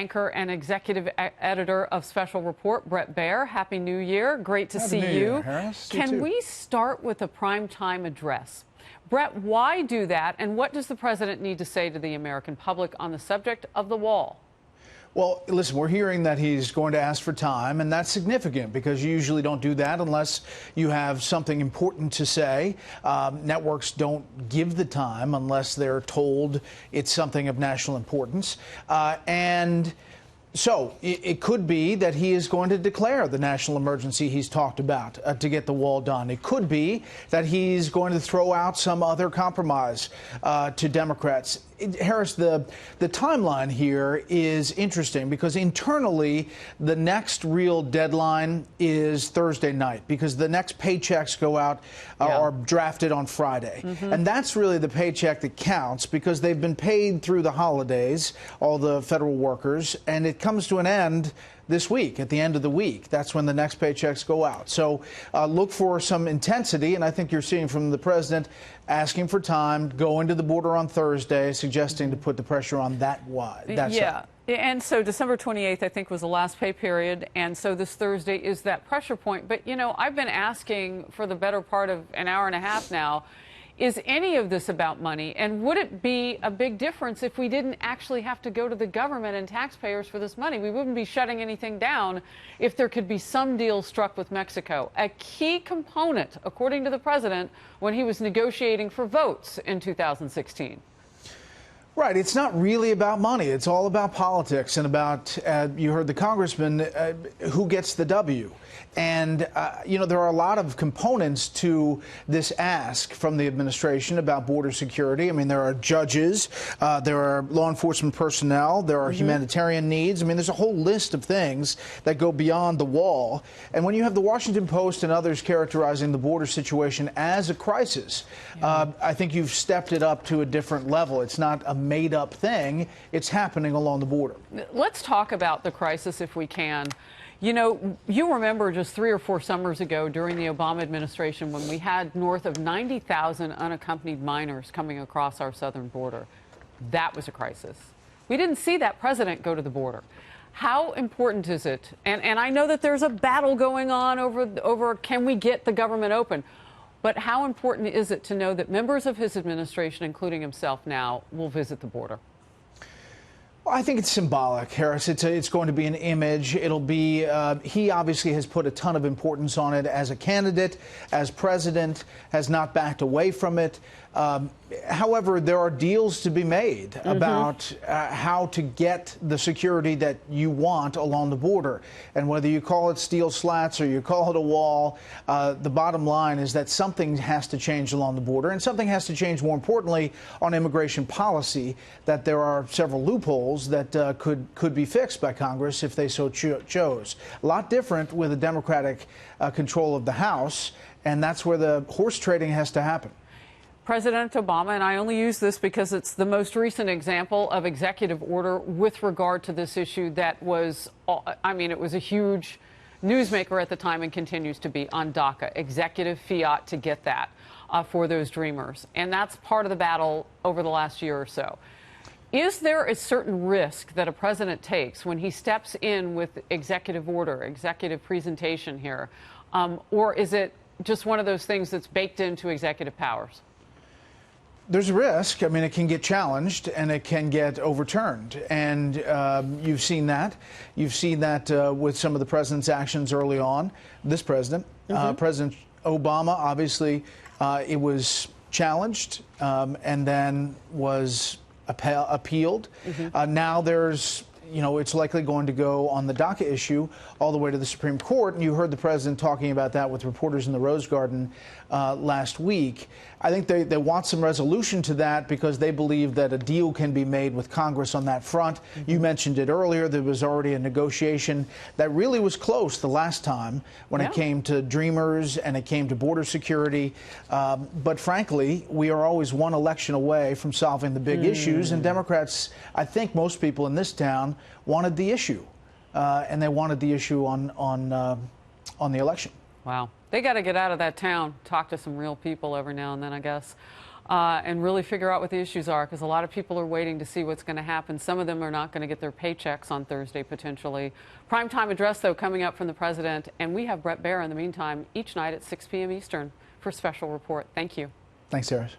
anchor and executive editor of Special Report, Brett Baer. Happy New Year. Great to see you. Harris. Can we start with a primetime address? Brett, why do that, and what does the president need to say to the American public on the subject of the wall? Well, listen, we're hearing that he's going to ask for time, and that's significant because you usually don't do that unless you have something important to say. Networks don't give the time unless they're told it's something of national importance. So it could be that he is going to declare the national emergency he's talked about to get the wall done. It could be that he's going to throw out some other compromise to Democrats. Harris, the timeline here is interesting because internally the next real deadline is Thursday night because the next paychecks go out are drafted on Friday. And that's really the paycheck that counts because they've been paid through the holidays, all the federal workers, and it comes to an end this week, at the end of the week. That's when the next paychecks go out. So look for some intensity, and I think you're seeing from the president asking for time, going to the border on Thursday, suggesting to put the pressure on that side. And so December 28th, I think, was the last pay period, and so this Thursday is that pressure point. But, you know, I've been asking for the better part of an hour and a half now, is any of this about money? And would it be a big difference if we didn't actually have to go to the government and taxpayers for this money? We wouldn't be shutting anything down if there could be some deal struck with Mexico. A key component, according to the president, when he was negotiating for votes in 2016. Right. It's not really about money. It's all about politics and about, you heard the congressman, who gets the W. And, you know, there are a lot of components to this ask from the administration about border security. I mean, there are judges, there are law enforcement personnel, there are humanitarian needs. I mean, there's a whole list of things that go beyond the wall. And when you have the Washington Post and others characterizing the border situation as a crisis, I think you've stepped it up to a different level. It's not a made-up thing. It's happening along the border. Let's talk about the crisis if we can. You know, you remember just 3 or 4 summers ago during the Obama administration when we had north of 90,000 unaccompanied minors coming across our southern border. That was a crisis. We didn't see that president go to the border. How important is it? And I know that there's a battle going on over can we get the government open? But how important is it to know that members of his administration, including himself now, will visit the border? Well, I think it's symbolic, Harris. It's going to be an image. It'll be, he obviously has put a ton of importance on it as a candidate, as president, has not backed away from it. However, there are deals to be made about how to get the security that you want along the border. And whether you call it steel slats or you call it a wall, the bottom line is that something has to change along the border, and something has to change, more importantly, on immigration policy, that there are several loopholes that could be fixed by Congress if they so chose. A lot different with a Democratic control of the House, and that's where the horse trading has to happen. President Obama, and I only use this because it's the most recent example of executive order with regard to this issue that was, I mean, it was a huge newsmaker at the time and continues to be on DACA, executive fiat to get that for those dreamers. And that's part of the battle over the last year or so. Is there a certain risk that a president takes when he steps in with executive order, executive presentation here? Or is it just one of those things that's baked into executive powers? There's a risk. I mean, it can get challenged and it can get overturned. And you've seen that. You've seen that with some of the president's actions early on. This president, President Obama, obviously, it was challenged and then was appealed. Now there's, you know, it's likely going to go on the DACA issue all the way to the Supreme Court. And you heard the president talking about that with reporters in the Rose Garden last week. I think they want some resolution to that because they believe that a deal can be made with Congress on that front. You mentioned it earlier. There was already a negotiation that really was close the last time when it came to Dreamers and it came to border security. But frankly, we are always one election away from solving the big issues. And Democrats, I think most people in this town, wanted the issue. And they wanted the issue on the election. Wow. They got to get out of that town, talk to some real people every now and then, I guess. and really figure out what the issues are, because a lot of people are waiting to see what's going to happen. Some of them are not going to get their paychecks on Thursday, potentially. Primetime address, though, coming up from the president. And we have Brett Baer in the meantime each night at 6 p.m. Eastern for a special report. Thank you. Thanks, Sarah.